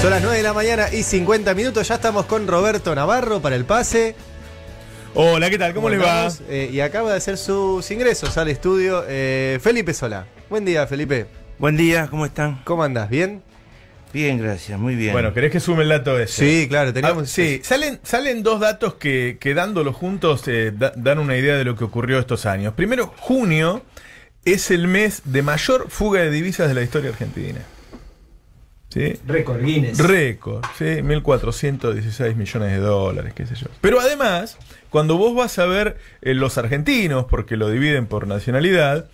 Son las 9 de la mañana y 50 minutos. Ya estamos con Roberto Navarro para el pase. Hola, ¿qué tal? ¿Cómo les va? Y acaba de hacer sus ingresos al estudio Felipe Solá. Buen día, Felipe. Buen día, ¿cómo están? ¿Cómo andás? ¿Bien? Bien, gracias, muy bien. Bueno, ¿querés que sume el dato ese? Sí, claro, teníamos. Sí, salen dos datos que dándolos juntos dan una idea de lo que ocurrió estos años. Primero, junio es el mes de mayor fuga de divisas de la historia argentina. ¿Sí? Récord Guinness. Récord, ¿sí? 1.416 millones de dólares, qué sé yo. Pero además, cuando vos vas a ver los argentinos, porque lo dividen por nacionalidad,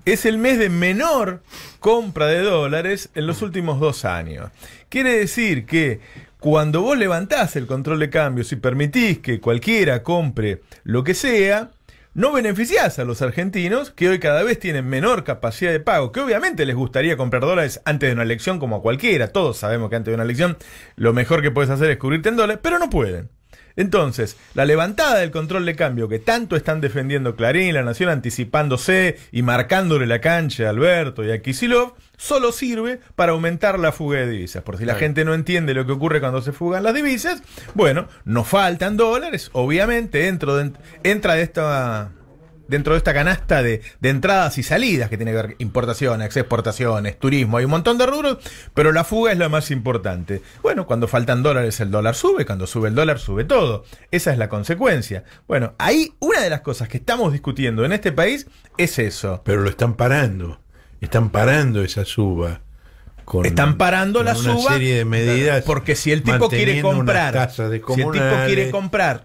es el mes de menor compra de dólares en los últimos 2 años. Quiere decir que cuando vos levantás el control de cambios y permitís que cualquiera compre lo que sea, no beneficiás a los argentinos, que hoy cada vez tienen menor capacidad de pago, que obviamente les gustaría comprar dólares antes de una elección como a cualquiera. Todos sabemos que antes de una elección lo mejor que puedes hacer es cubrirte en dólares, pero no pueden. Entonces, la levantada del control de cambio que tanto están defendiendo Clarín y La Nación, anticipándose y marcándole la cancha a Alberto y a Kicillof, solo sirve para aumentar la fuga de divisas. Por si la gente no entiende lo que ocurre cuando se fugan las divisas, bueno, nos faltan dólares, obviamente entra dentro de esta canasta de entradas y salidas que tiene que ver importaciones, exportaciones, turismo, hay un montón de rubros, pero la fuga es la más importante. Bueno, cuando faltan dólares el dólar sube, cuando sube el dólar sube todo. Esa es la consecuencia. Bueno, ahí una de las cosas que estamos discutiendo en este país es eso. Pero lo están parando esa suba. Están parando la suba, una serie de medidas, porque si el tipo quiere comprar,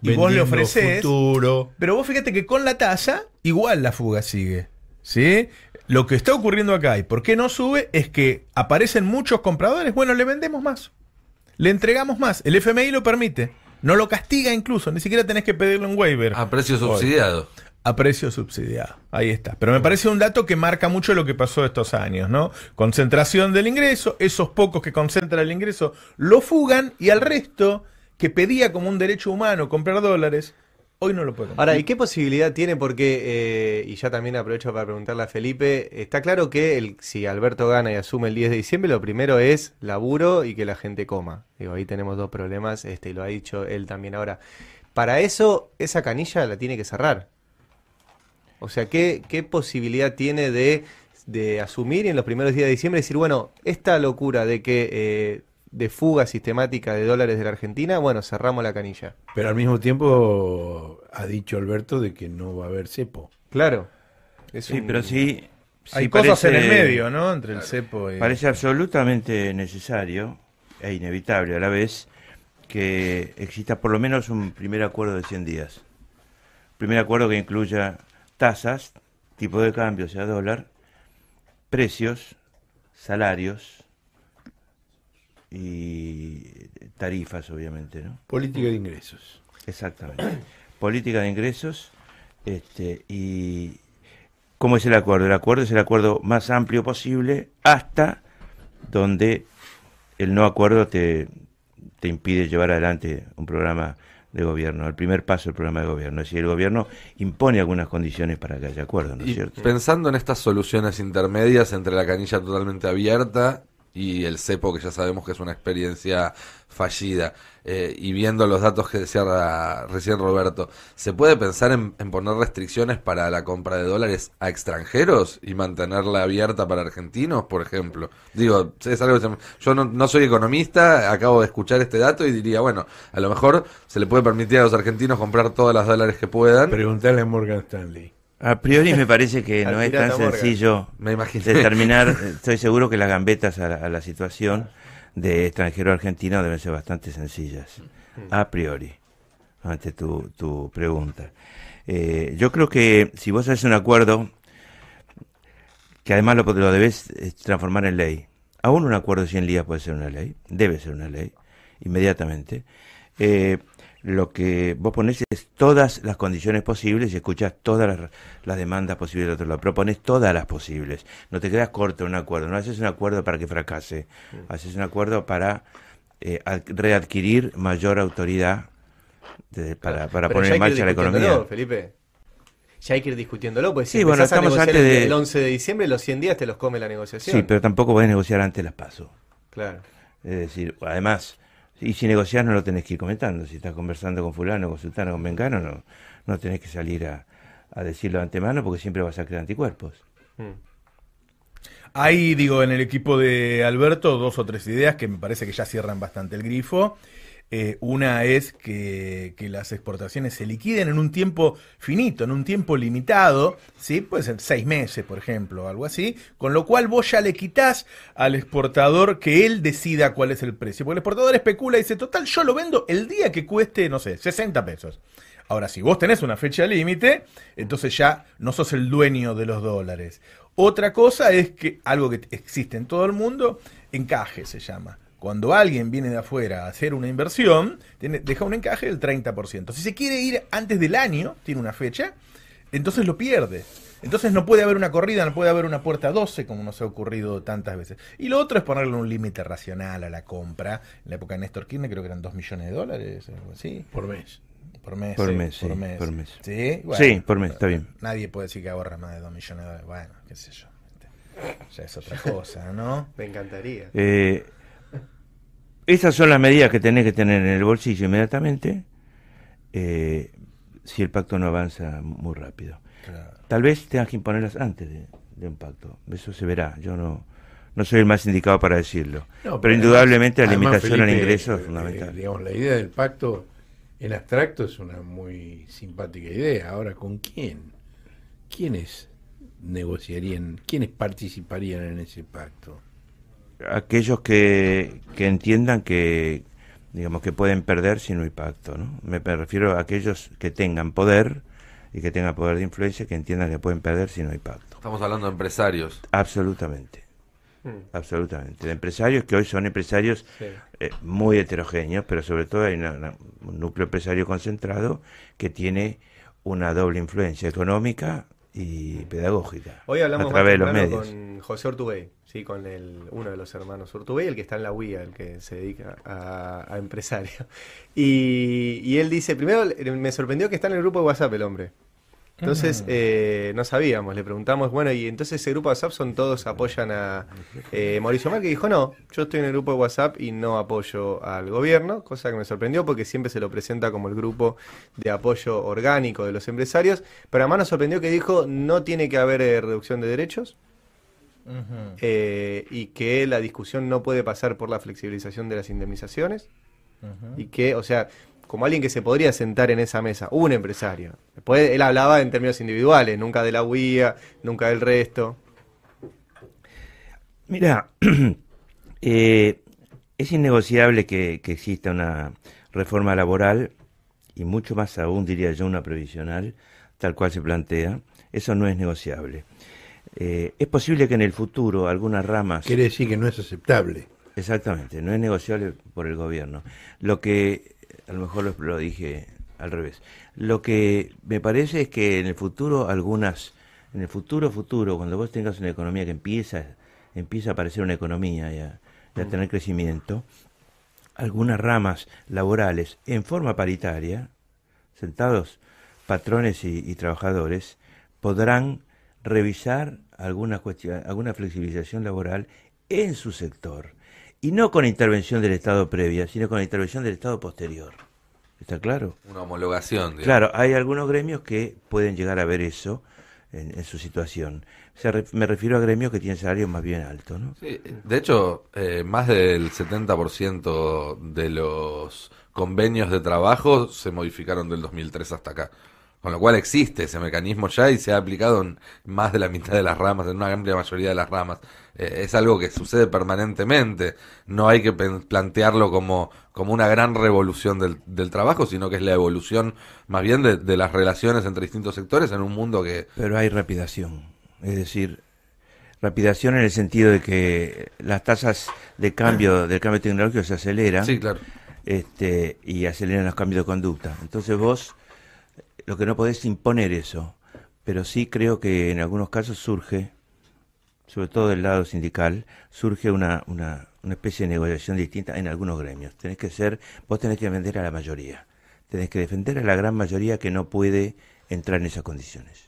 y vos le ofrecés, pero vos fíjate que con la tasa igual la fuga sigue, ¿sí? Lo que está ocurriendo acá y por qué no sube es que aparecen muchos compradores. Bueno, le vendemos más, le entregamos más, el FMI lo permite, no lo castiga incluso, ni siquiera tenés que pedirle un waiver a precio subsidiado. A precio subsidiado, ahí está. Pero me parece un dato que marca mucho lo que pasó estos años, ¿no? Concentración del ingreso, esos pocos que concentran el ingreso lo fugan y al resto, que pedía como un derecho humano comprar dólares, hoy no lo puede comprar. Ahora, ¿y qué posibilidad tiene? Porque, y ya también aprovecho para preguntarle a Felipe, está claro que si Alberto gana y asume el 10 de diciembre, lo primero es laburo y que la gente coma. Digo, ahí tenemos dos problemas, y lo ha dicho él también ahora. Para eso, esa canilla la tiene que cerrar. O sea, ¿qué posibilidad tiene de asumir y en los primeros días de diciembre decir, bueno, esta locura de que de fuga sistemática de dólares de la Argentina, bueno, cerramos la canilla? Pero al mismo tiempo ha dicho Alberto de que no va a haber cepo. Claro. Pero sí hay cosas en el medio, ¿no? Entre el cepo y... Parece absolutamente necesario e inevitable a la vez que exista por lo menos un primer acuerdo de 100 días. Primer acuerdo que incluya tasas, tipo de cambio, o sea, dólar, precios, salarios y tarifas, obviamente, ¿no? Política de ingresos. Exactamente. Política de ingresos, y ¿cómo es el acuerdo? El acuerdo es el acuerdo más amplio posible hasta donde el no acuerdo te impide llevar adelante un programa de gobierno, el primer paso del programa de gobierno. Es decir, el gobierno impone algunas condiciones para que haya acuerdo, ¿no es cierto? Pensando en estas soluciones intermedias entre la canilla totalmente abierta y el cepo, que ya sabemos que es una experiencia fallida, y viendo los datos que decía recién Roberto, ¿se puede pensar en poner restricciones para la compra de dólares a extranjeros y mantenerla abierta para argentinos, por ejemplo? Digo, es algo que yo no soy economista, acabo de escuchar este dato y diría, bueno, a lo mejor se le puede permitir a los argentinos comprar todos los dólares que puedan. Preguntarle a Morgan Stanley. A priori me parece que no es tan sencillo determinar. Estoy seguro que las gambetas a la situación de extranjero argentino deben ser bastante sencillas, a priori, ante tu pregunta. Yo creo que si vos haces un acuerdo, que además lo debes transformar en ley, aún un acuerdo de 100 días puede ser una ley, debe ser una ley, inmediatamente. Lo que vos ponés es todas las condiciones posibles y escuchás todas las demandas posibles del otro lado. Propones todas las posibles. No te quedas corto en un acuerdo. No haces un acuerdo para que fracase. Haces un acuerdo para readquirir mayor autoridad para poner en marcha la economía. Felipe. Ya hay que ir discutiéndolo, pues sí, bueno, estamos antes el 11 de diciembre, los 100 días te los come la negociación. Sí, pero tampoco podés negociar antes las PASO. Claro. Es decir, además, y si negociás no lo tenés que ir comentando. Si estás conversando con fulano, con sultano, con mengano, no tenés que salir a decirlo de antemano porque siempre vas a crear anticuerpos. Hay, digo, en el equipo de Alberto 2 o 3 ideas que me parece que ya cierran bastante el grifo. Una es que las exportaciones se liquiden en un tiempo finito, en un tiempo limitado, ¿sí? Puede ser 6 meses, por ejemplo, algo así, con lo cual vos ya le quitás al exportador que él decida cuál es el precio, porque el exportador especula y dice, total, yo lo vendo el día que cueste, no sé, 60 pesos. Ahora, si vos tenés una fecha límite, entonces ya no sos el dueño de los dólares. Otra cosa es que algo que existe en todo el mundo, encaje se llama. Cuando alguien viene de afuera a hacer una inversión, deja un encaje del 30%. Si se quiere ir antes del año, tiene una fecha, entonces lo pierde. Entonces no puede haber una corrida, no puede haber una puerta 12, como nos ha ocurrido tantas veces. Y lo otro es ponerle un límite racional a la compra. En la época de Néstor Kirchner creo que eran $2 millones, algo así. Por mes. Por mes. Por Sí, mes, por sí, mes. por mes. Sí, bueno, Sí, por mes, está bien. Nadie puede decir que ahorra más de $2 millones. Bueno, qué sé yo. Ya es otra cosa, ¿no? Me encantaría. Esas son las medidas que tenés que tener en el bolsillo inmediatamente si el pacto no avanza muy rápido. Claro. Tal vez tengas que imponerlas antes de un pacto. Eso se verá. Yo no soy el más indicado para decirlo. No, pero indudablemente la además, limitación al Felipe, ingreso es fundamental. Digamos, la idea del pacto en abstracto es una muy simpática idea. Ahora, ¿con quién? ¿Quiénes negociarían? ¿Quiénes participarían en ese pacto? Aquellos que entiendan que, digamos, que pueden perder si no hay pacto, ¿no? Me refiero a aquellos que tengan poder y que tengan poder de influencia, que entiendan que pueden perder si no hay pacto. Estamos hablando de empresarios. Absolutamente. Absolutamente. De empresarios que hoy son empresarios muy heterogéneos, pero sobre todo hay un núcleo empresario concentrado que tiene una doble influencia económica y pedagógica. Hoy hablamos a través de los más medios. con José Urtubey, ¿sí? Con uno de los hermanos Urtubey, el que está en la UIA, el que se dedica a empresario. Y él dice, primero me sorprendió que está en el grupo de WhatsApp el hombre. Entonces no sabíamos, le preguntamos, bueno, y entonces ese grupo de WhatsApp todos apoyan a Mauricio Macri, y dijo, no, yo estoy en el grupo de WhatsApp y no apoyo al gobierno, cosa que me sorprendió porque siempre se lo presenta como el grupo de apoyo orgánico de los empresarios, pero además nos sorprendió que dijo, no tiene que haber reducción de derechos, y que la discusión no puede pasar por la flexibilización de las indemnizaciones, y que, o sea, como alguien que se podría sentar en esa mesa, un empresario. Después él hablaba en términos individuales, nunca de la UIA, nunca del resto. Mira, es innegociable que exista una reforma laboral y mucho más aún, diría yo, una previsional, tal cual se plantea. Eso no es negociable. Es posible que en el futuro algunas ramas... Quiere decir que no es aceptable. Exactamente, no es negociable por el gobierno. Lo que... A lo mejor lo dije al revés. Lo que me parece es que en el futuro en el futuro, cuando vos tengas una economía que empieza a aparecer una economía y a tener crecimiento, algunas ramas laborales en forma paritaria, sentados patrones y trabajadores, podrán revisar alguna flexibilización laboral en su sector. Y no con intervención del Estado previa, sino con intervención del Estado posterior. ¿Está claro? Una homologación. Digamos. Claro, hay algunos gremios que pueden llegar a ver eso en su situación. Me refiero a gremios que tienen salarios más bien altos, ¿no? Sí, de hecho, más del 70% de los convenios de trabajo se modificaron del 2003 hasta acá. Con lo cual existe ese mecanismo ya y se ha aplicado en más de la mitad de las ramas, en una amplia mayoría de las ramas. Es algo que sucede permanentemente. No hay que plantearlo como una gran revolución del trabajo, sino que es la evolución más bien de las relaciones entre distintos sectores en un mundo que... Pero hay rapidación. Es decir, rapidación en el sentido de que las tasas del cambio tecnológico se aceleran. Sí, claro. Y aceleran los cambios de conducta. Entonces vos... Lo que no podés imponer eso, pero sí creo que en algunos casos surge, sobre todo del lado sindical, surge una especie de negociación distinta en algunos gremios. Vos tenés que defender a la mayoría, tenés que defender a la gran mayoría que no puede entrar en esas condiciones.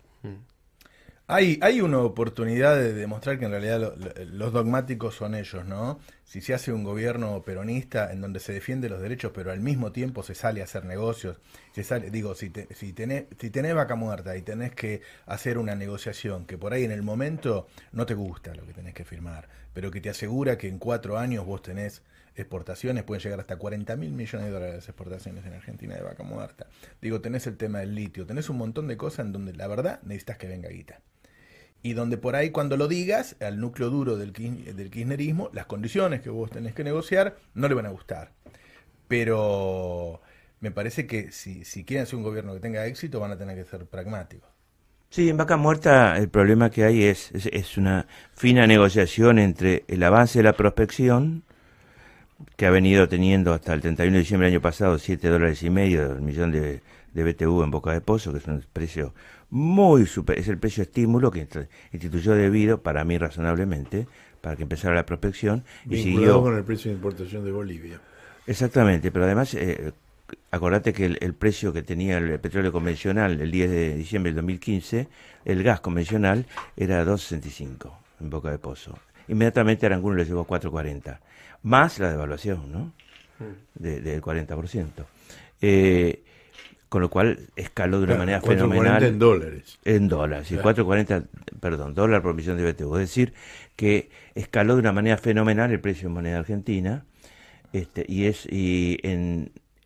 Hay una oportunidad de demostrar que en realidad los dogmáticos son ellos, ¿no? si se hace un gobierno peronista en donde se defiende los derechos, pero al mismo tiempo se sale a hacer negocios, si tenés vaca muerta y tenés que hacer una negociación que por ahí en el momento no te gusta lo que tenés que firmar, pero que te asegura que en 4 años vos tenés exportaciones, pueden llegar hasta 40.000 millones de dólares las exportaciones en Argentina de vaca muerta. Tenés el tema del litio, tenés un montón de cosas en donde la verdad necesitas que venga guita. Y donde por ahí cuando lo digas, al núcleo duro del kirchnerismo, las condiciones que vos tenés que negociar no le van a gustar. Pero me parece que si quieren hacer un gobierno que tenga éxito, van a tener que ser pragmáticos. Sí, en Vaca Muerta el problema que hay es una fina negociación entre el avance de la prospección, que ha venido teniendo hasta el 31 de diciembre del año pasado $7.50 el millón de BTU en Boca de Pozo, que es un precio muy super, es el precio estímulo que instituyó debido, para mí razonablemente, para que empezara la prospección. Vinculado y siguió con el precio de importación de Bolivia. Exactamente, pero además, acordate que el precio que tenía el petróleo convencional el 10 de diciembre del 2015, el gas convencional era $2.65 en Boca de Pozo. Inmediatamente Aranguno le llevó 4.40, más la devaluación, ¿no? Del 40%. Con lo cual escaló de una manera fenomenal. 4.40 en dólares. En dólares, sí, 4.40, perdón, dólar por millón de BTU. Es decir, que escaló de una manera fenomenal el precio en moneda argentina. Desde el 10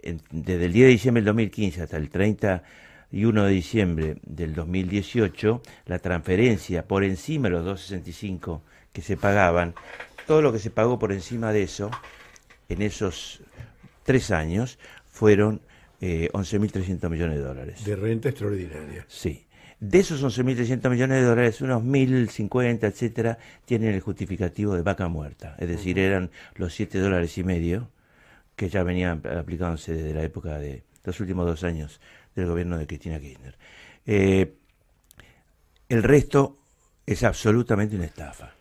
de diciembre del 2015 hasta el 31 de diciembre del 2018, la transferencia por encima de los 2.65 que se pagaban, todo lo que se pagó por encima de eso, en esos 3 años, fueron 11.300 millones de dólares. De renta extraordinaria. Sí. De esos 11.300 millones de dólares, unos 1.050, etcétera, tienen el justificativo de vaca muerta. Es decir, eran los $7.50 que ya venían aplicándose desde la época de los últimos 2 años del gobierno de Cristina Kirchner. El resto es absolutamente una estafa.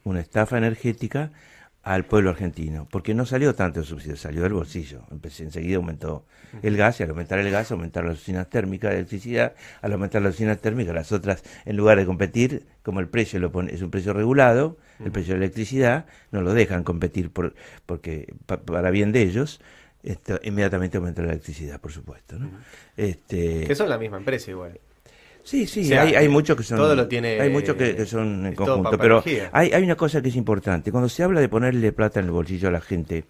Una estafa energética al pueblo argentino, porque no salió tanto el subsidio, salió del bolsillo. Enseguida aumentó el gas, y al aumentar el gas aumentaron las usinas térmicas de electricidad. Al aumentar las usinas térmicas, las otras, en lugar de competir, como el precio es un precio regulado, el precio de la electricidad, no lo dejan competir porque para bien de ellos, inmediatamente aumenta la electricidad, por supuesto, ¿no? Que son la misma empresa igual. Sí, O sea, hay muchos que son, todo lo tiene, hay muchos que son en todo conjunto, pero papelogía. hay una cosa que es importante. Cuando se habla de ponerle plata en el bolsillo a la gente,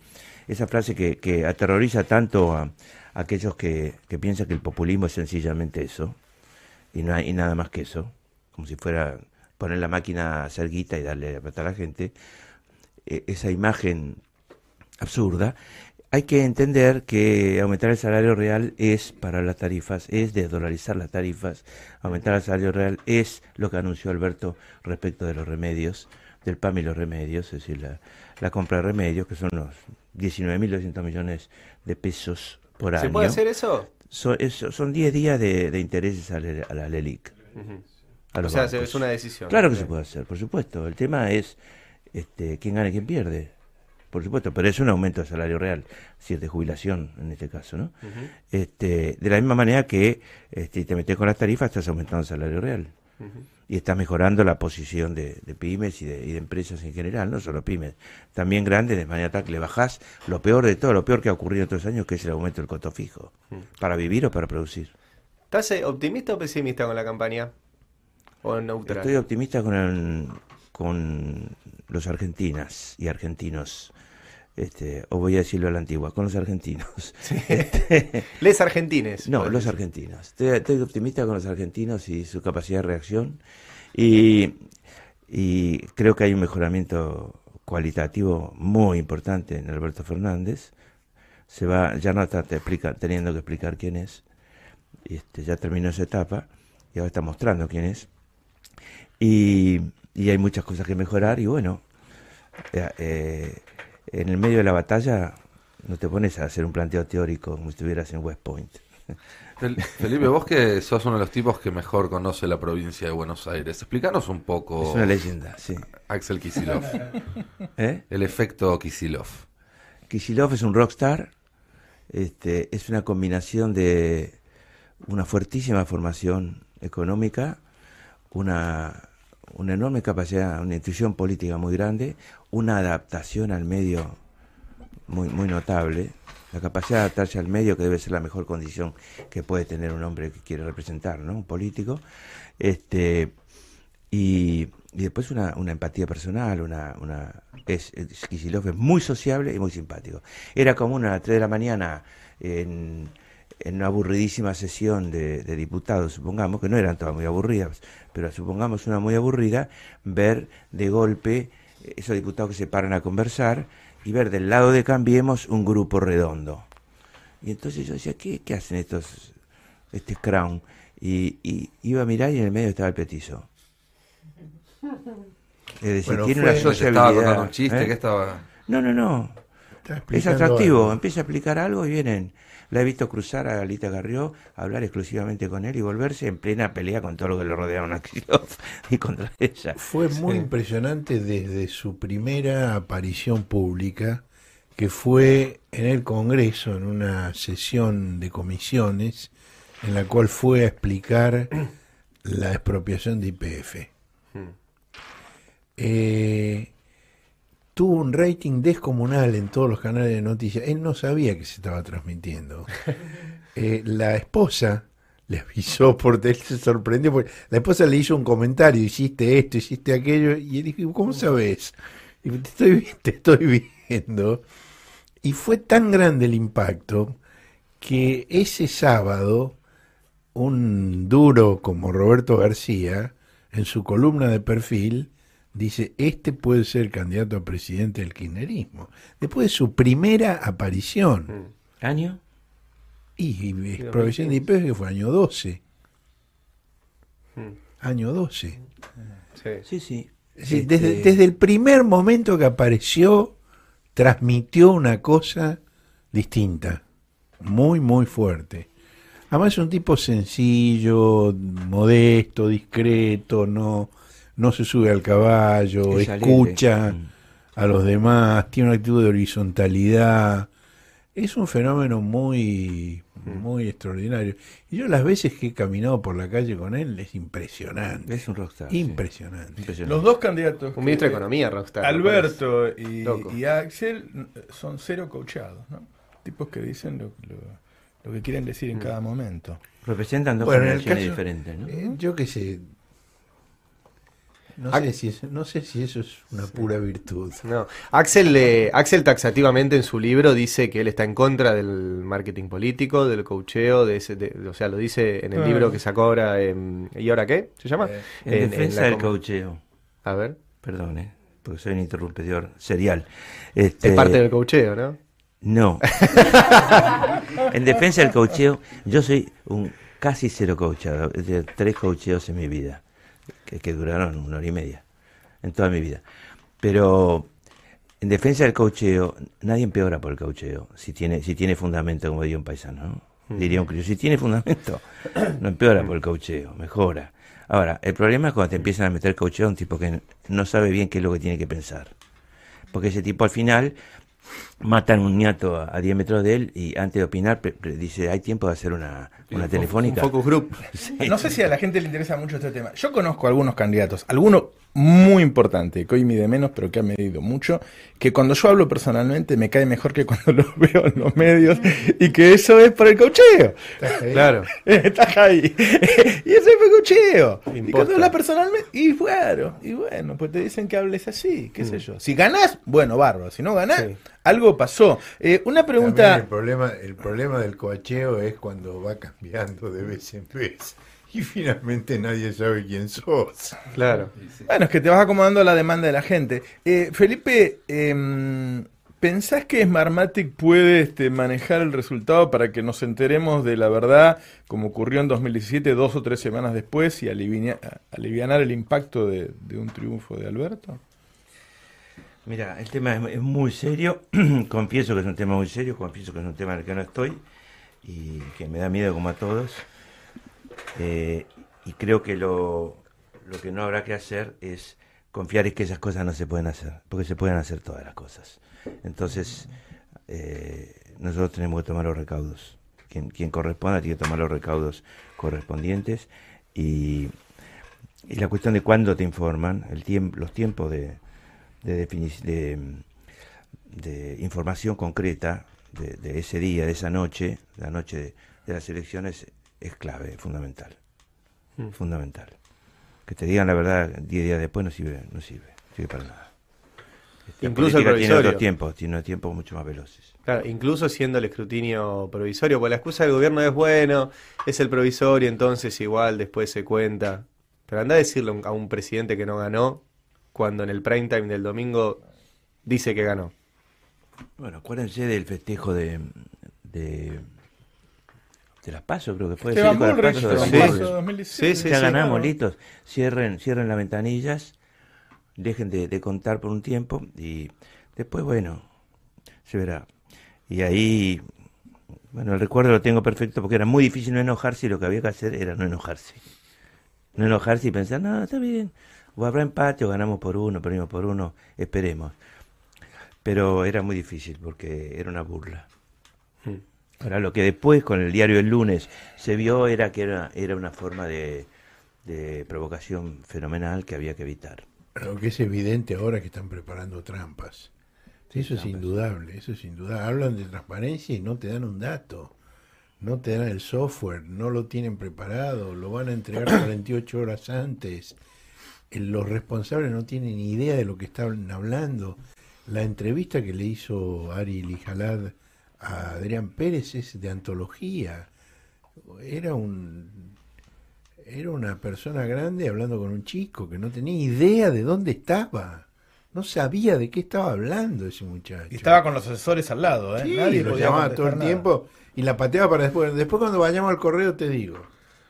esa frase que aterroriza tanto a aquellos que piensan que el populismo es sencillamente eso, y no hay nada más que eso, como si fuera poner la máquina a hacer guita y darle la plata a la gente, esa imagen absurda. Hay que entender que aumentar el salario real es para las tarifas, es desdolarizar las tarifas. Aumentar el salario real es lo que anunció Alberto respecto de los remedios, del PAM y los remedios, es decir, la compra de remedios, que son los 19.200 millones de pesos por año. ¿Se puede hacer eso? Son 10 días de intereses a la LELIC. A los bancos. Es una decisión. Claro que se puede hacer, por supuesto. El tema es quién gana y quién pierde. Por supuesto, pero es un aumento de salario real, si es de jubilación en este caso, ¿no? De la misma manera que te metes con las tarifas, estás aumentando el salario real. Y estás mejorando la posición de pymes y de empresas en general, no solo pymes, también grandes, de manera tal que le bajás lo peor de todo, lo peor que ha ocurrido en otros años, que es el aumento del costo fijo, para vivir o para producir. ¿Estás optimista o pesimista con la campaña? ¿O neutral? Estoy optimista con los argentinas y argentinos. O voy a decirlo a la antigua, con los argentinos. Sí. Les argentines. No, los argentinos. Estoy optimista con los argentinos y su capacidad de reacción. Y creo que hay un mejoramiento cualitativo muy importante en Alberto Fernández. Ya no está teniendo que explicar quién es. Ya terminó esa etapa y ahora está mostrando quién es. Y hay muchas cosas que mejorar y bueno, en el medio de la batalla no te pones a hacer un planteo teórico como si estuvieras en West Point. Felipe, vos que sos uno de los tipos que mejor conoce la provincia de Buenos Aires, explícanos un poco. Es una leyenda, sí. Axel Kicillof. El efecto Kicillof. Kicillof es un rockstar, es una combinación de una fuertísima formación económica, una una enorme capacidad, una intuición política muy grande, una adaptación al medio muy notable, la capacidad de adaptarse al medio, que debe ser la mejor condición que puede tener un hombre que quiere representar, ¿no? Un político. Y después una empatía personal, Kicillof es muy sociable y muy simpático. Era común a las 3 de la mañana en una aburridísima sesión de diputados, supongamos, que no eran todas muy aburridas, pero supongamos una muy aburrida, ver de golpe esos diputados que se paran a conversar y ver del lado de Cambiemos un grupo redondo. Y entonces yo decía, ¿qué hacen este Crown? Y iba a mirar y en el medio estaba el petizo. Es decir, tiene una sociabilidad. ¿Estaba contando un chiste? ¿Qué estaba? No. Es atractivo. Algo. Empieza a explicar algo y vienen. La he visto cruzar a Alita Carrió, hablar exclusivamente con él y volverse en plena pelea con todo lo que le rodearon a Kicillof y contra ella. Fue muy impresionante desde su primera aparición pública, que fue en el Congreso, en una sesión de comisiones, en la cual fue a explicar la expropiación de YPF. Tuvo un rating descomunal en todos los canales de noticias. Él no sabía que se estaba transmitiendo. La esposa le avisó, porque él se sorprendió, porque la esposa le hizo un comentario: hiciste esto, hiciste aquello, y él dijo, ¿cómo sabes? Y te estoy viendo. Y fue tan grande el impacto que ese sábado un duro como Roberto García, en su columna de Perfil, dice, este puede ser candidato a presidente del kirchnerismo. Después de su primera aparición. ¿Año? Y expropiación de YPF, que fue año 12. Año 12. Sí. Sí, desde el primer momento que apareció, transmitió una cosa distinta. Muy, muy fuerte. Además es un tipo sencillo, modesto, discreto, no se sube al caballo, escucha a los demás, tiene una actitud de horizontalidad. Es un fenómeno muy extraordinario. Y yo las veces que he caminado por la calle con él, es impresionante. Es un rockstar. Impresionante. Los dos candidatos. Un ministro de Economía, rockstar. Alberto y Axel son cero coachados, ¿no? Tipos que dicen lo que quieren decir en cada momento. Representan dos generaciones diferentes, ¿no? Yo qué sé. No sé si eso es una pura virtud. No. Axel taxativamente en su libro dice que él está en contra del marketing político, del coacheo, o sea, lo dice en el libro que sacó ahora. ¿Y ahora qué? ¿Se llama? En defensa del coacheo. A ver. Perdón, porque soy un interrumpidor serial. Es parte del coacheo, ¿no? No. En defensa del coacheo, yo soy un casi cero coachado. 3 coacheos en mi vida. Que duraron 1 hora y media en toda mi vida. Pero en defensa del coacheo, nadie empeora por el coacheo si tiene fundamento, como diría un paisano, ¿no? Diría un criollo, si tiene fundamento, no empeora por el coacheo, mejora. Ahora, el problema es cuando te empiezan a meter coacheo a un tipo que no sabe bien qué es lo que tiene que pensar. Porque ese tipo al final matan un ñato a 10 metros de él y antes de opinar dice, hay tiempo de hacer una telefónica. Un focus group. Sí. No sé si a la gente le interesa mucho este tema. Yo conozco a algunos candidatos, algunos muy importantes, que hoy mide menos, pero que han medido mucho, que cuando yo hablo personalmente me cae mejor que cuando los veo en los medios, y que eso es por el coacheo. Claro. Estás ahí. Y eso es por el coacheo. Y cuando hablas personalmente, y bueno, pues te dicen que hables así, qué sé yo. Si ganás, bueno, bárbaro. Si no ganás, algo pasó. Una pregunta. El problema del coacheo es cuando va cambiando de vez en vez y finalmente nadie sabe quién sos. Claro. Bueno, es que te vas acomodando a la demanda de la gente. Felipe, ¿pensás que Smartmatic puede manejar el resultado para que nos enteremos de la verdad, como ocurrió en 2017, 2 o 3 semanas después, y alivianar el impacto de un triunfo de Alberto? Mira, el tema es muy serio. Confieso que es un tema muy serio, confieso que es un tema en el que no estoy y que me da miedo como a todos. Y creo que lo que no habrá que hacer es confiar en que esas cosas no se pueden hacer, porque se pueden hacer todas las cosas. Entonces, nosotros tenemos que tomar los recaudos. Quien corresponda tiene que tomar los recaudos correspondientes y Y la cuestión de cuándo te informan, los tiempos de información concreta de ese día, de esa noche, la noche de las elecciones, es clave, fundamental. Fundamental. Que te digan la verdad 10 días después no sirve para nada. Incluso el provisorio. Tiene tiempos mucho más veloces. Claro, incluso siendo el escrutinio provisorio, porque la excusa del gobierno es bueno, es el provisorio, entonces igual después se cuenta. Pero anda a decirle a un presidente que no ganó, cuando en el prime time del domingo dice que ganó. Bueno, acuérdense del festejo de las PASO, creo que fue. Esteban Bullrich, Sí, ya ganamos, listos. Cierren las ventanillas, dejen de contar por un tiempo y después, bueno, se verá. Y ahí, bueno, el recuerdo lo tengo perfecto porque era muy difícil no enojarse y lo que había que hacer era no enojarse. No enojarse y pensar, no, está bien, o habrá empate o ganamos por uno, perdimos por uno, esperemos. Pero era muy difícil porque era una burla. Ahora, lo que después con el diario El Lunes se vio era que era una forma de provocación fenomenal que había que evitar. Lo que es evidente ahora que están preparando trampas. Eso es indudable, Hablan de transparencia y no te dan un dato. No te dan el software, no lo tienen preparado, lo van a entregar 48 horas antes. Los responsables no tienen ni idea de lo que están hablando. La entrevista que le hizo Ari Lijalad a Adrián Pérez es de antología. Era una persona grande hablando con un chico que no tenía idea de dónde estaba. No sabía de qué estaba hablando ese muchacho. Y estaba con los asesores al lado, ¿eh? Sí, Nadie lo podía llamaba todo el tiempo y la pateaba para después. Después cuando vayamos al correo te digo.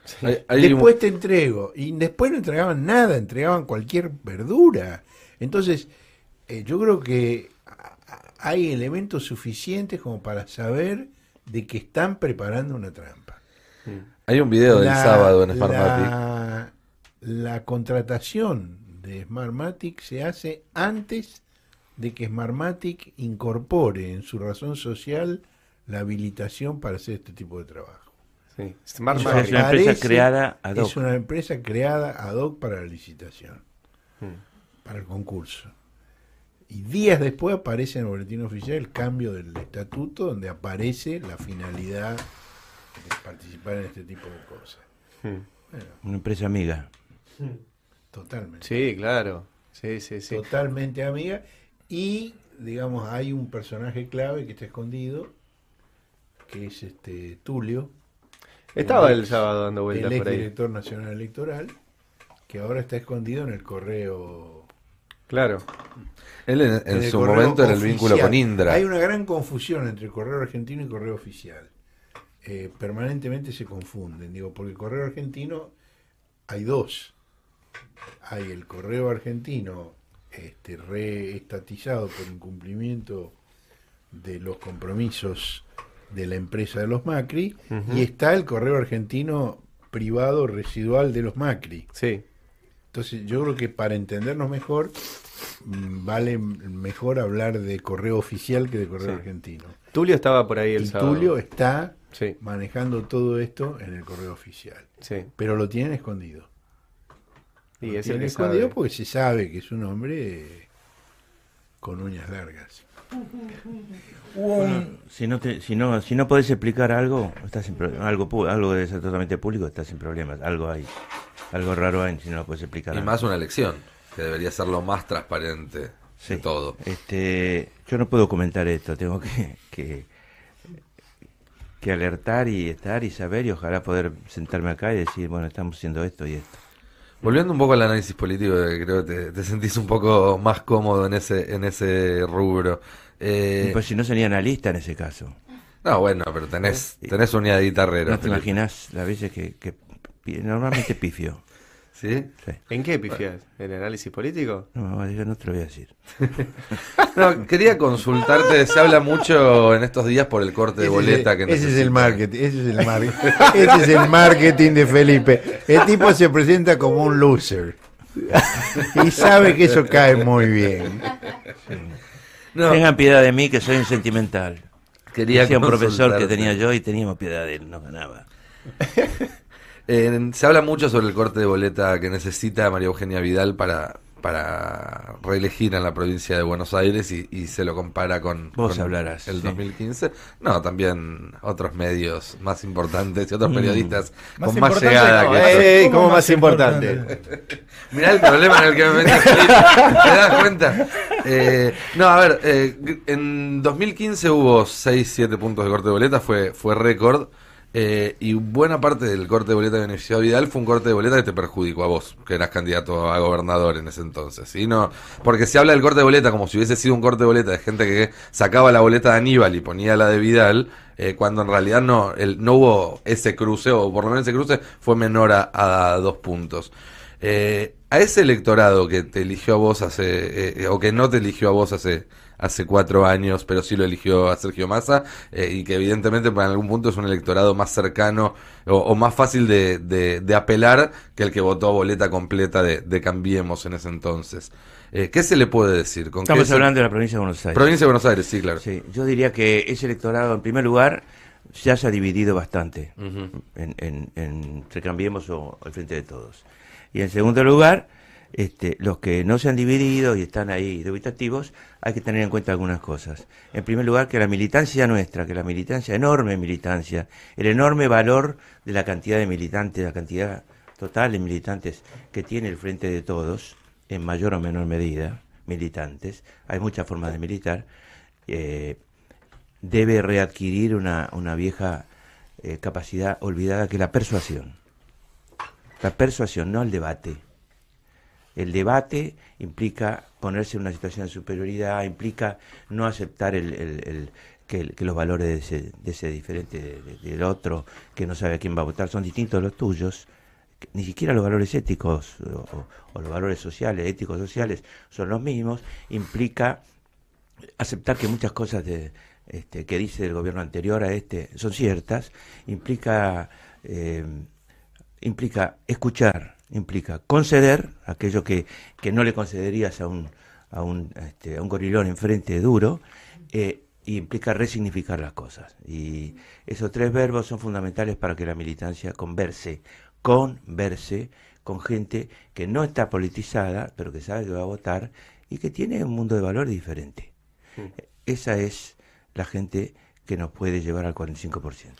Sí. Después te entrego. Y después no entregaban nada, entregaban cualquier verdura. Entonces, yo creo que hay elementos suficientes como para saber de que están preparando una trampa. Hay un video del sábado en Smartmatic. La contratación de Smartmatic se hace antes de que Smartmatic incorpore en su razón social la habilitación para hacer este tipo de trabajo. Sí. Smartmatic es una empresa creada ad hoc. Es una empresa creada ad hoc para la licitación, para el concurso. Y días después aparece en el boletín oficial el cambio del estatuto donde aparece la finalidad de participar en este tipo de cosas. Bueno, Una empresa amiga. Totalmente. Sí, claro. Sí. Totalmente amiga. Y, digamos, hay un personaje clave que está escondido, que es Tulio. Estaba el sábado dando vueltas el por ahí. director nacional electoral, que ahora está escondido en el correo. Claro. Él en su momento era el vínculo con Indra. Hay una gran confusión entre el correo argentino y el correo oficial. Permanentemente se confunden, porque el correo argentino hay dos. Hay el correo argentino reestatizado por incumplimiento de los compromisos de la empresa de los Macri, y está el correo argentino privado residual de los Macri. Sí. Entonces yo creo que para entendernos mejor vale mejor hablar de correo oficial que de correo argentino. Tulio estaba por ahí el y sábado. Tulio está manejando todo esto en el correo oficial. Sí. Pero lo tienen escondido. Y lo es el tienen que escondido sabe. porque se sabe que es un hombre con uñas largas. Si no podés explicar algo, estás sin algo debe ser totalmente público, estás sin problemas. Algo hay. Algo raro hay si no lo puedes explicar. Y más una elección, que debería ser lo más transparente de todo. Yo no puedo comentar esto, tengo que alertar y estar y saber y ojalá poder sentarme acá y decir, bueno, estamos haciendo esto y esto. Volviendo un poco al análisis político, creo que te sentís un poco más cómodo en ese rubro. Pues si no sería analista en ese caso. No, bueno, pero tenés unidad de guitarrero. No te imaginas las veces que normalmente pifio. ¿Sí? Sí. ¿En qué pifias? ¿En el análisis político? No, yo no te lo voy a decir. No, quería consultarte, se habla mucho en estos días por el corte de boleta que ese es el marketing, ese es el marketing de Felipe. El tipo se presenta como un loser y sabe que eso cae muy bien. No. Tengan piedad de mí que soy un sentimental. Quería Decía un profesor que consultarte. tenía yo y teníamos piedad de él, no ganaba. Se habla mucho sobre el corte de boleta que necesita María Eugenia Vidal para reelegir en la provincia de Buenos Aires y se lo compara con hablarás, el sí. 2015. No, también otros medios más importantes y otros periodistas Más con más importante llegada que ¿Cómo más importante? Mirá el problema en el que me metí. ¿Te das cuenta? No, a ver, en 2015 hubo 6-7 puntos de corte de boleta, fue récord. Y buena parte del corte de boleta que benefició a Vidal fue un corte de boleta que te perjudicó a vos, que eras candidato a gobernador en ese entonces. ¿Sí? No, porque se habla del corte de boleta como si hubiese sido un corte de boleta de gente que sacaba la boleta de Aníbal y ponía la de Vidal, cuando en realidad no hubo ese cruce, o por lo menos ese cruce fue menor a 2 puntos. A ese electorado que te eligió a vos o que no te eligió a vos hace 4 años, pero sí lo eligió a Sergio Massa, y que evidentemente para algún punto es un electorado más cercano o más fácil de apelar que el que votó boleta completa de Cambiemos en ese entonces. ¿Qué se le puede decir? Estamos hablando de la provincia de Buenos Aires. Provincia de Buenos Aires, sí, claro. Sí, yo diría que ese electorado, en primer lugar, ya se ha dividido bastante entre Cambiemos o el Frente de Todos. Y en segundo lugar, los que no se han dividido y están ahí dubitativos, hay que tener en cuenta algunas cosas. En primer lugar, que la militancia nuestra, que la militancia, enorme militancia, el enorme valor de la cantidad de militantes, la cantidad total de militantes que tiene el Frente de Todos, en mayor o menor medida, militantes, hay muchas formas de militar, debe readquirir una vieja capacidad olvidada, que es la persuasión. La persuasión, no el debate. El debate implica ponerse en una situación de superioridad, implica no aceptar que los valores de ese diferente del otro, que no sabe a quién va a votar, son distintos de los tuyos. Ni siquiera los valores éticos o los valores sociales, éticos sociales, son los mismos. Implica aceptar que muchas cosas que dice el gobierno anterior a son ciertas. Implica escuchar, implica conceder aquello que no le concederías a un gorilón enfrente duro, y implica resignificar las cosas. Y esos 3 verbos son fundamentales para que la militancia converse con gente que no está politizada, pero que sabe que va a votar y que tiene un mundo de valores diferente. Esa es la gente que nos puede llevar al 45%.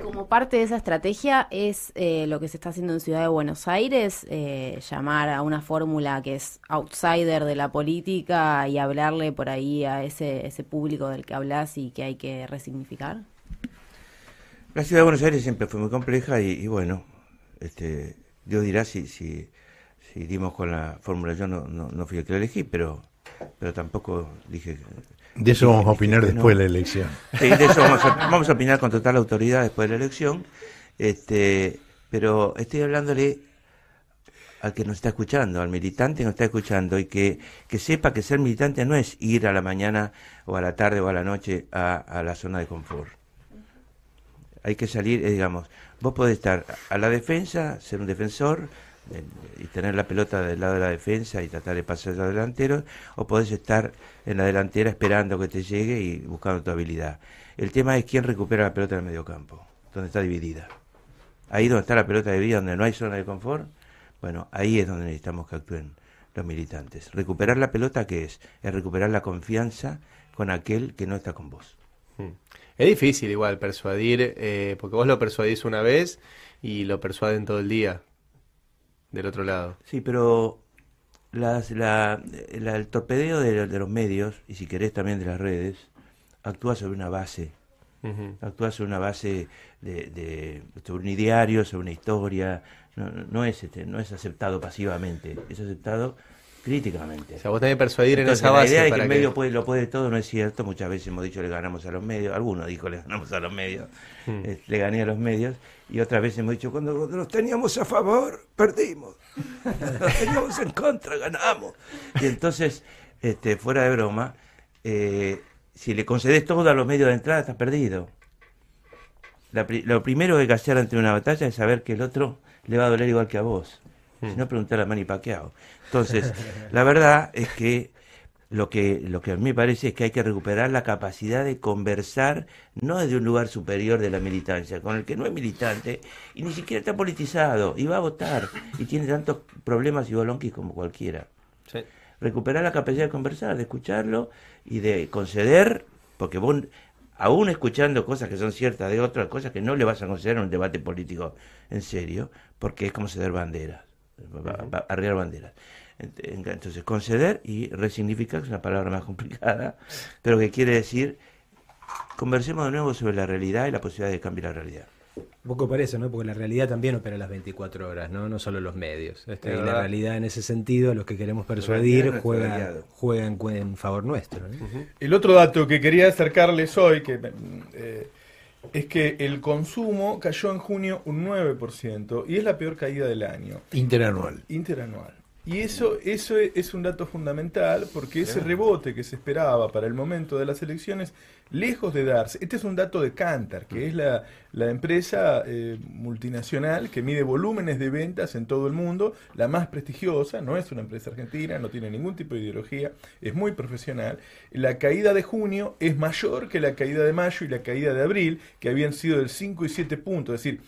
Como parte de esa estrategia es lo que se está haciendo en Ciudad de Buenos Aires, llamar a una fórmula que es outsider de la política y hablarle por ahí a ese público del que hablas y que hay que resignificar. La Ciudad de Buenos Aires siempre fue muy compleja y bueno, Dios dirá si dimos con la fórmula. Yo no fui el que la elegí, pero tampoco dije... De eso vamos a opinar después de la elección. Sí, de eso vamos a opinar con total autoridad después de la elección. Pero estoy hablándole al que nos está escuchando, al militante que nos está escuchando, y que sepa que ser militante no es ir a la mañana o a la tarde o a la noche a la zona de confort. Hay que salir, digamos, vos podés estar a la defensa, ser un defensor y tener la pelota del lado de la defensa y tratar de pasar a los delanteros, o podés estar en la delantera esperando que te llegue y buscando tu habilidad. El tema es quién recupera la pelota en el mediocampo, donde está dividida. Ahí donde está la pelota dividida, donde no hay zona de confort, bueno, ahí es donde necesitamos que actúen los militantes. Recuperar la pelota, ¿qué es? Es recuperar la confianza con aquel que no está con vos. Es difícil igual persuadir, porque vos lo persuadís una vez y lo persuaden todo el día del otro lado. Sí, pero el torpedeo de los medios, y si querés también de las redes, actúa sobre una base. Actúa sobre una base sobre un ideario, sobre una historia. No es aceptado pasivamente, es aceptado críticamente. O sea, vos tenés que persuadir. Entonces, en esa base. La idea de que el medio lo puede todo no es cierto. Muchas veces hemos dicho le ganamos a los medios, algunos dijo le ganamos a los medios, le gané a los medios, y otras veces hemos dicho cuando los teníamos a favor, perdimos, los teníamos en contra, ganamos. Y entonces, fuera de broma, si le concedes todo a los medios de entrada, estás perdido. Lo primero que hay que hacer ante una batalla es saber que el otro le va a doler igual que a vos. Si no, preguntar a Manny Pacquiao. Entonces, la verdad es que lo que a mí me parece es que hay que recuperar la capacidad de conversar, no desde un lugar superior de la militancia, con el que no es militante y ni siquiera está politizado y va a votar y tiene tantos problemas y bolonquis como cualquiera. Sí. Recuperar la capacidad de conversar, de escucharlo y de conceder, porque vos, aún escuchando cosas que son ciertas de otras cosas que no le vas a conceder en un debate político en serio, porque es como ceder banderas, arriar banderas. Entonces, conceder y resignificar, que es una palabra más complicada, pero que quiere decir, conversemos de nuevo sobre la realidad y la posibilidad de cambiar la realidad. Un poco parece, ¿no? Porque la realidad también opera las 24 horas, ¿no? No solo los medios. Y la realidad en ese sentido, los que queremos persuadir, juegan en favor nuestro, ¿no? El otro dato que quería acercarles hoy, es que el consumo cayó en junio un 9%, y es la peor caída del año. Interanual. Y eso es un dato fundamental, porque ese rebote que se esperaba para el momento de las elecciones, lejos de darse, este es un dato de Kantar, que es la empresa multinacional que mide volúmenes de ventas en todo el mundo, la más prestigiosa, no es una empresa argentina, no tiene ningún tipo de ideología, es muy profesional. La caída de junio es mayor que la caída de mayo y la caída de abril, que habían sido del 5 y 7 puntos, es decir,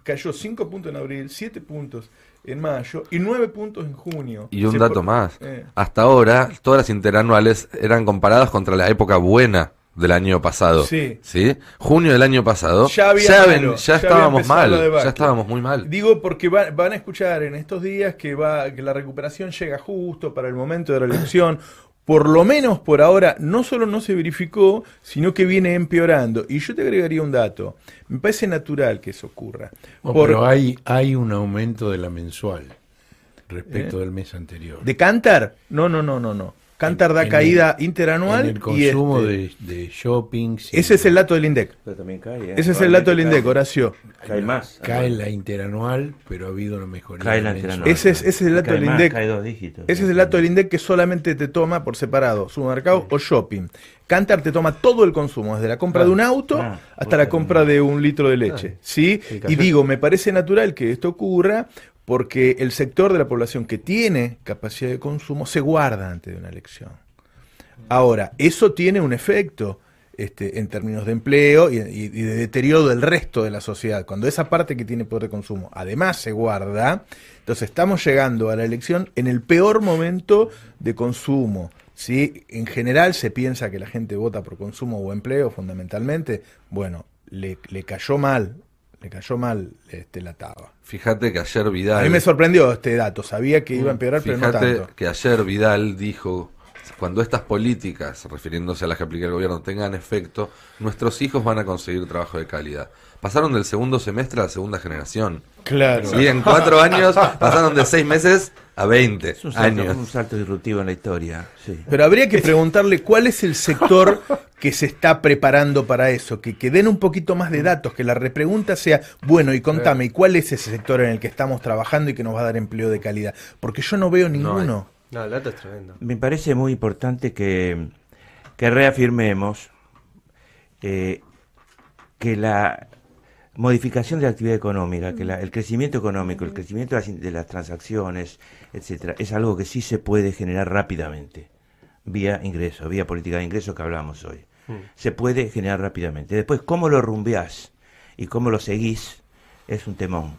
cayó 5 puntos en abril, 7 puntos en mayo y 9 puntos en junio. Y un dato más, hasta ahora todas las interanuales eran comparadas contra la época buena del año pasado. Sí. Junio del año pasado ya estábamos mal, ya estábamos muy mal. Digo porque van a escuchar en estos días que la recuperación llega justo para el momento de la elección. Por lo menos por ahora no solo no se verificó, sino que viene empeorando. Y yo te agregaría un dato. Me parece natural que eso ocurra. Pero hay un aumento de la mensual respecto del mes anterior. ¿De Kantar? No. Kantar da caída interanual. En el consumo de shopping. Ese es el dato del INDEC. Pero también cae, Ese es el dato del INDEC, Horacio. Cae más. Cae la interanual, pero ha habido una mejoría. Cae la interanual. Ese es el dato del INDEC. Cae 2 dígitos. Ese es el dato del INDEC que solamente te toma por separado, supermercado o shopping. Kantar te toma todo el consumo, desde la compra de un auto hasta la compra de un litro de leche. ¿Sí? Y digo, me parece natural que esto ocurra porque el sector de la población que tiene capacidad de consumo se guarda antes de una elección. Ahora, eso tiene un efecto en términos de empleo y de deterioro del resto de la sociedad. Cuando esa parte que tiene poder de consumo además se guarda, entonces estamos llegando a la elección en el peor momento de consumo. ¿Sí? En general se piensa que la gente vota por consumo o empleo fundamentalmente. Bueno, le cayó mal la taba. Fíjate que ayer Vidal... A mí me sorprendió este dato, sabía que iba a empeorar, pero no tanto. Fíjate que ayer Vidal dijo, cuando estas políticas, refiriéndose a las que aplica el gobierno, tengan efecto, nuestros hijos van a conseguir trabajo de calidad. Pasaron del segundo semestre a la segunda generación. Claro. Sí, en 4 años pasaron de 6 meses a 20 años. Un salto disruptivo en la historia. Sí. Pero habría que preguntarle cuál es el sector que se está preparando para eso, que den un poquito más de datos, que la repregunta sea, bueno, y contame, ¿y cuál es ese sector en el que estamos trabajando y que nos va a dar empleo de calidad? Porque yo no veo ninguno. No, el dato es tremendo. Me parece muy importante que reafirmemos que la modificación de la actividad económica, que el crecimiento económico, el crecimiento de las transacciones, etcétera, es algo que sí se puede generar rápidamente, vía ingresos, vía política de ingresos que hablamos hoy. Se puede generar rápidamente. Después, cómo lo rumbeás y cómo lo seguís es un temón,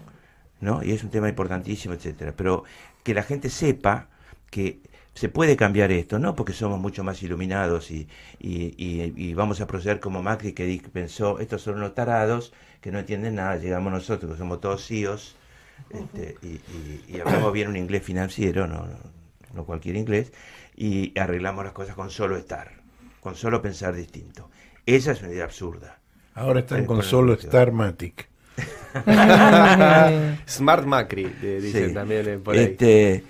¿no? Y es un tema importantísimo, etcétera. Pero que la gente sepa que se puede cambiar esto, no porque somos mucho más iluminados y vamos a proceder como Macri, que pensó, estos son unos tarados que no entienden nada, llegamos nosotros que somos todos CEOs y hablamos bien un inglés financiero, no cualquier inglés, y arreglamos las cosas con solo estar, con solo pensar distinto. Esa es una idea absurda. Ahora están con solo Starmatic. Smart Macri, dicen Sí. también por ahí.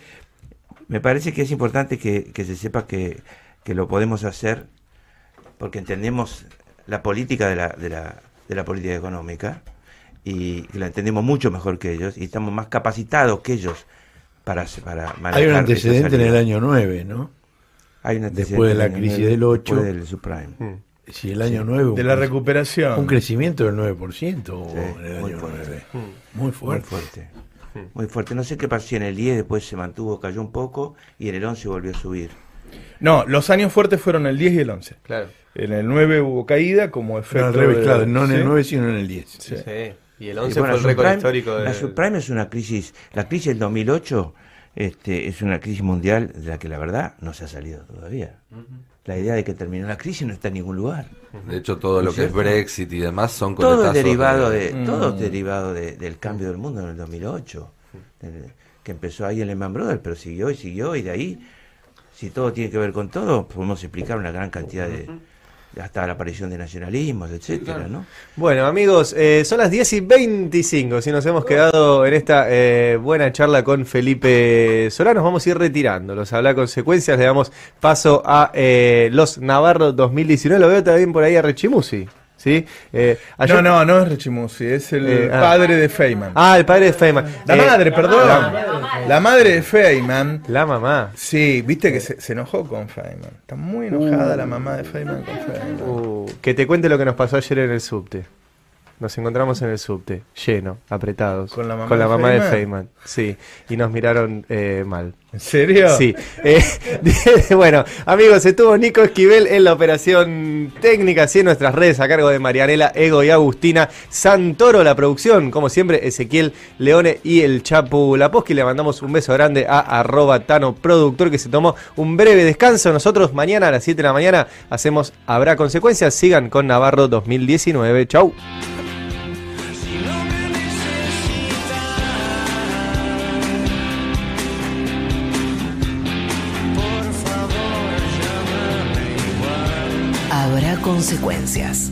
Me parece que es importante que se sepa que lo podemos hacer porque entendemos la política de la política económica y la entendemos mucho mejor que ellos y estamos más capacitados que ellos para manejar. Hay un antecedente en el año 9, ¿no? Hay un antecedente después de la crisis del 8. Después del subprime. Si el año 9... De la recuperación. Un crecimiento del 9% en el muy año fuerte. 9. Muy fuerte. Muy fuerte. No sé qué pasó en el 10, después se mantuvo, cayó un poco y en el 11 volvió a subir. No, los años fuertes fueron el 10 y el 11. Claro. En el 9 hubo caída como efecto. No, al revés, claro, no en el 9 sino en el 10. Sí. Y el 11 fue el récord histórico. La subprime es una crisis. La crisis del 2008 es una crisis mundial de la que la verdad no se ha salido todavía. La idea de que terminó la crisis no está en ningún lugar. De hecho, todo lo que es Brexit y demás son todo es coletazos derivado del cambio del mundo en el 2008. Que empezó ahí el Lehman Brothers, pero siguió y de ahí, si todo tiene que ver con todo, podemos explicar una gran cantidad de hasta la aparición de nacionalismos, etcétera, claro. ¿No? Bueno, amigos, son las 10:25. Si nos hemos quedado en esta buena charla con Felipe Solá, nos vamos a ir retirando. Los habla consecuencias, le damos paso a los Navarro 2019. Lo veo también por ahí a Rechimusi. ¿Sí? Ayer... No es Rechimusi, es el padre de Feynman. Ah, el padre de Feynman. La madre, perdón. La madre de Feynman. La mamá. Sí, viste que se enojó con Feynman. Está muy enojada la mamá de Feynman con Feynman. Que te cuente lo que nos pasó ayer en el subte. Nos encontramos en el subte, lleno, apretados. ¿Con la mamá de Feynman? Sí, y nos miraron mal. ¿En serio? Sí. Bueno, amigos, estuvo Nico Esquivel en la operación técnica, así en nuestras redes, a cargo de Marianela, Ego y Agustina Santoro, la producción, como siempre, Ezequiel Leone y el Chapu Laposki. Le mandamos un beso grande a @Tano Productor, que se tomó un breve descanso. Nosotros mañana a las 7 de la mañana hacemos Habrá Consecuencias. Sigan con Navarro 2019. Chau. Habrá consecuencias.